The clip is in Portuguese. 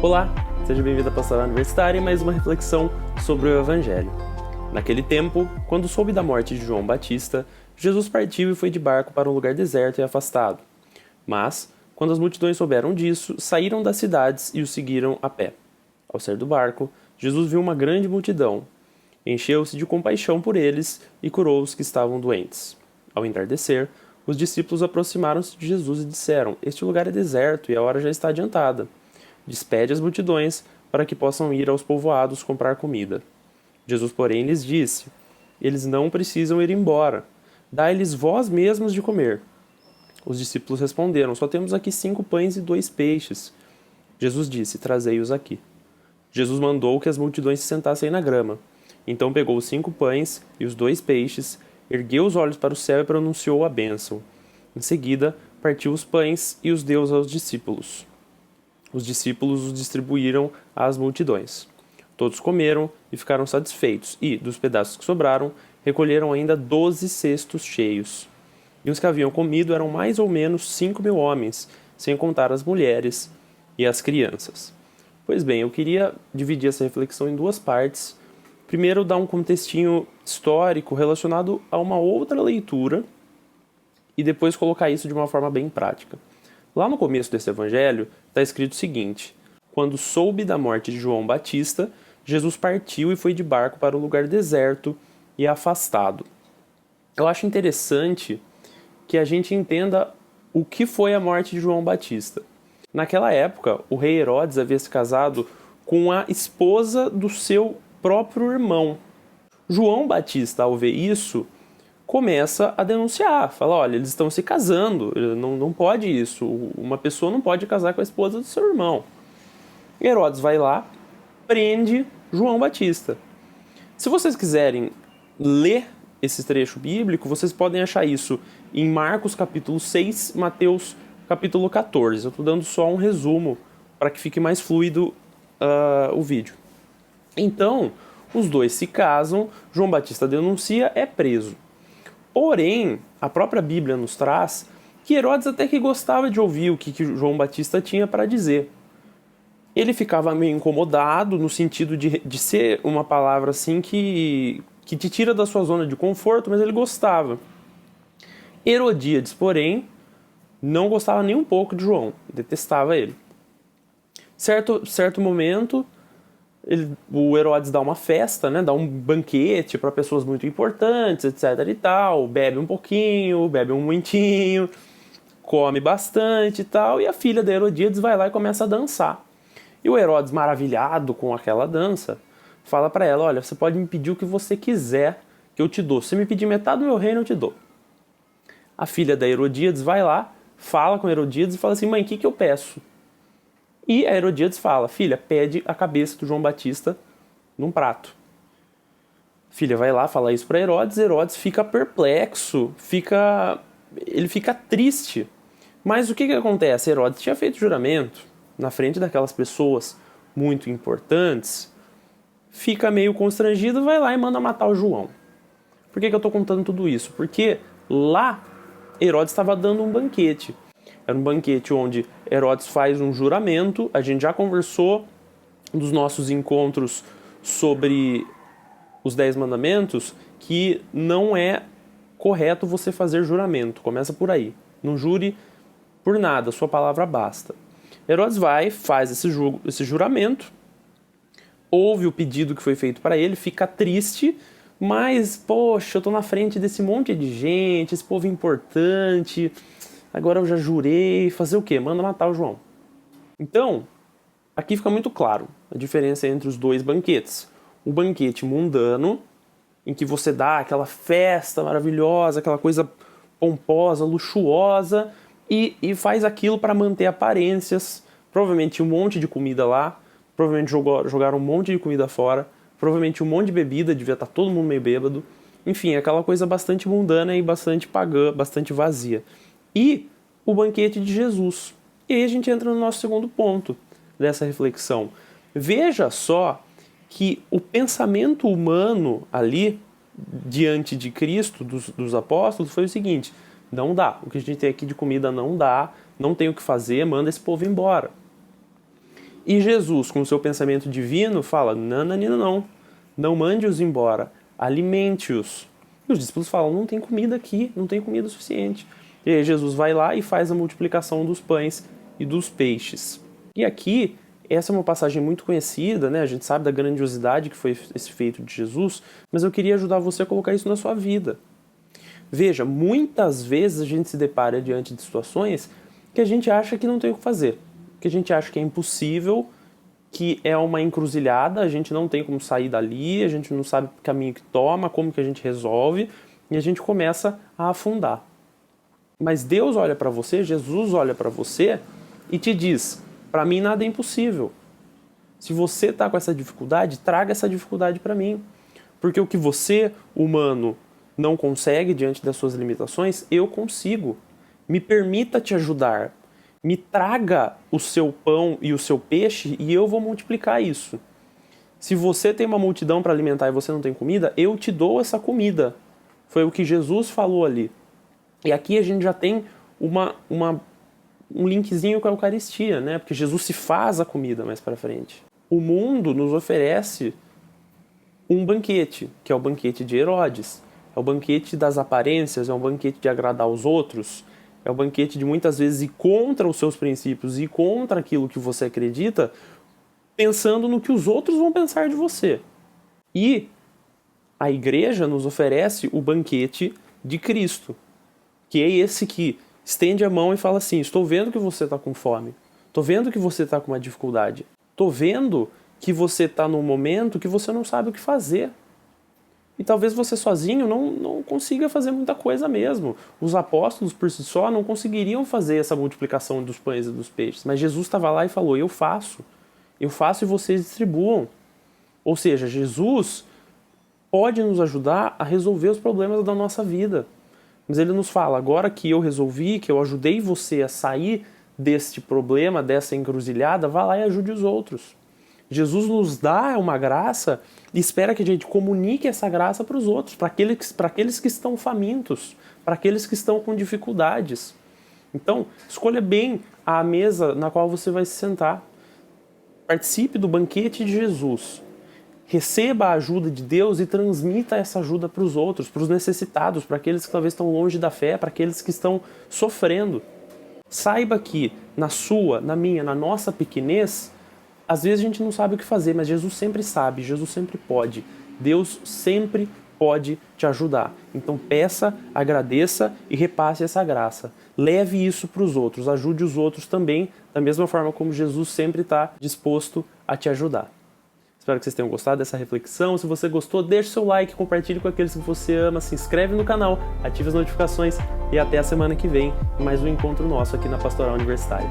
Olá, seja bem-vindo à Pastoral Universitária e mais uma reflexão sobre o Evangelho. Naquele tempo, quando soube da morte de João Batista, Jesus partiu e foi de barco para um lugar deserto e afastado. Mas, quando as multidões souberam disso, saíram das cidades e o seguiram a pé. Ao sair do barco, Jesus viu uma grande multidão. Encheu-se de compaixão por eles e curou os que estavam doentes. Ao entardecer, os discípulos aproximaram-se de Jesus e disseram: "Este lugar é deserto e a hora já está adiantada. Despede as multidões para que possam ir aos povoados comprar comida." Jesus, porém, lhes disse: "Eles não precisam ir embora. Dai-lhes vós mesmos de comer." Os discípulos responderam: "Só temos aqui 5 pães e 2 peixes." Jesus disse: "Trazei-os aqui." Jesus mandou que as multidões se sentassem na grama. Então pegou os 5 pães e os 2 peixes, ergueu os olhos para o céu e pronunciou a bênção. Em seguida, partiu os pães e os deu aos discípulos. Os discípulos os distribuíram às multidões. Todos comeram e ficaram satisfeitos, e, dos pedaços que sobraram, recolheram ainda 12 cestos cheios. E os que haviam comido eram mais ou menos 5.000 homens, sem contar as mulheres e as crianças. Pois bem, eu queria dividir essa reflexão em 2 partes. Primeiro, dar um contextinho histórico relacionado a uma outra leitura, e depois colocar isso de uma forma bem prática. Lá no começo desse evangelho, está escrito o seguinte: quando soube da morte de João Batista, Jesus partiu e foi de barco para um lugar deserto e afastado. Eu acho interessante que a gente entenda o que foi a morte de João Batista. Naquela época, o rei Herodes havia se casado com a esposa do seu próprio irmão. João Batista, ao ver isso, começa a denunciar, fala: olha, eles estão se casando, não pode isso, uma pessoa não pode casar com a esposa do seu irmão. Herodes vai lá, prende João Batista. Se vocês quiserem ler esse trecho bíblico, vocês podem achar isso em Marcos capítulo 6, Mateus capítulo 14. Eu estou dando só um resumo para que fique mais fluido o vídeo. Então, os dois se casam, João Batista denuncia, é preso. Porém, a própria Bíblia nos traz que Herodes até que gostava de ouvir o que João Batista tinha para dizer. Ele ficava meio incomodado no sentido de ser uma palavra assim que te tira da sua zona de conforto, mas ele gostava. Herodíades, porém, não gostava nem um pouco de João, detestava ele. Certo momento, o Herodes dá uma festa, né, dá um banquete para pessoas muito importantes, etc e tal, bebe um pouquinho, bebe um muitinho, come bastante e tal, e a filha de Herodíades vai lá e começa a dançar. E o Herodes, maravilhado com aquela dança, fala para ela: olha, você pode me pedir o que você quiser que eu te dou. Se você me pedir metade do meu reino, eu te dou. A filha da Herodíades vai lá, fala com Herodíades e fala assim: mãe, o que eu peço? E a Herodíades fala: filha, pede a cabeça do João Batista num prato. A filha vai lá, fala isso para Herodes. Herodes fica perplexo, ele fica triste. Mas o que acontece? Herodes tinha feito juramento na frente daquelas pessoas muito importantes, fica meio constrangido, vai lá e manda matar o João. Por que eu estou contando tudo isso? Porque lá Herodes estava dando um banquete. Era um banquete onde Herodes faz um juramento. A gente já conversou nos nossos encontros sobre os 10 mandamentos que não é correto você fazer juramento. Começa por aí. Não jure por nada, sua palavra basta. Herodes vai, faz esse juramento, ouve o pedido que foi feito para ele, fica triste, mas, poxa, eu estou na frente desse monte de gente, esse povo importante, agora eu já jurei, fazer o quê? Manda matar o João. Então, aqui fica muito claro a diferença entre os 2 banquetes. O banquete mundano, em que você dá aquela festa maravilhosa, aquela coisa pomposa, luxuosa, e faz aquilo para manter aparências. Provavelmente um monte de comida lá, provavelmente jogaram um monte de comida fora, provavelmente um monte de bebida, devia estar todo mundo meio bêbado. Enfim, aquela coisa bastante mundana e bastante pagã, bastante vazia. E o banquete de Jesus. E aí a gente entra no nosso segundo ponto dessa reflexão. Veja só que o pensamento humano ali, diante de Cristo, dos apóstolos, foi o seguinte: não dá, o que a gente tem aqui de comida não dá, não tem o que fazer, manda esse povo embora. E Jesus, com o seu pensamento divino, fala, não mande-os embora, alimente-os. E os discípulos falam, não tem comida aqui, não tem comida suficiente. E aí Jesus vai lá e faz a multiplicação dos pães e dos peixes. E aqui, essa é uma passagem muito conhecida, né? A gente sabe da grandiosidade que foi esse feito de Jesus, mas eu queria ajudar você a colocar isso na sua vida. Veja, muitas vezes a gente se depara diante de situações que a gente acha que não tem o que fazer, que a gente acha que é impossível, que é uma encruzilhada, a gente não tem como sair dali, a gente não sabe o caminho que toma, como que a gente resolve, e a gente começa a afundar. Mas Deus olha para você, Jesus olha para você e te diz, para mim nada é impossível. Se você está com essa dificuldade, traga essa dificuldade para mim. Porque o que você, humano, não consegue diante das suas limitações, eu consigo. Me permita te ajudar. Me traga o seu pão e o seu peixe e eu vou multiplicar isso. Se você tem uma multidão para alimentar e você não tem comida, eu te dou essa comida. Foi o que Jesus falou ali. E aqui a gente já tem um linkzinho com a Eucaristia, né? Porque Jesus se faz a comida mais para frente. O mundo nos oferece um banquete, que é o banquete de Herodes. É o banquete das aparências, é um banquete de agradar aos outros, é o banquete de muitas vezes ir contra os seus princípios e contra aquilo que você acredita, pensando no que os outros vão pensar de você. E a igreja nos oferece o banquete de Cristo, que é esse que estende a mão e fala assim, estou vendo que você está com fome, estou vendo que você está com uma dificuldade, estou vendo que você está num momento que você não sabe o que fazer. E talvez você sozinho não consiga fazer muita coisa mesmo. Os apóstolos por si só não conseguiriam fazer essa multiplicação dos pães e dos peixes. Mas Jesus estava lá e falou, eu faço e vocês distribuam. Ou seja, Jesus pode nos ajudar a resolver os problemas da nossa vida. Mas ele nos fala, agora que eu resolvi, que eu ajudei você a sair deste problema, dessa encruzilhada, vá lá e ajude os outros. Jesus nos dá uma graça e espera que a gente comunique essa graça para os outros, para aqueles que estão famintos, para aqueles que estão com dificuldades. Então, escolha bem a mesa na qual você vai se sentar. Participe do banquete de Jesus. Receba a ajuda de Deus e transmita essa ajuda para os outros, para os necessitados, para aqueles que talvez estão longe da fé, para aqueles que estão sofrendo. Saiba que na sua, na minha, na nossa pequenez, às vezes a gente não sabe o que fazer, mas Jesus sempre sabe, Jesus sempre pode. Deus sempre pode te ajudar. Então peça, agradeça e repasse essa graça. Leve isso para os outros, ajude os outros também, da mesma forma como Jesus sempre está disposto a te ajudar. Espero que vocês tenham gostado dessa reflexão. Se você gostou, deixe seu like, compartilhe com aqueles que você ama, se inscreve no canal, ative as notificações e até a semana que vem em mais um encontro nosso aqui na Pastoral Universitária.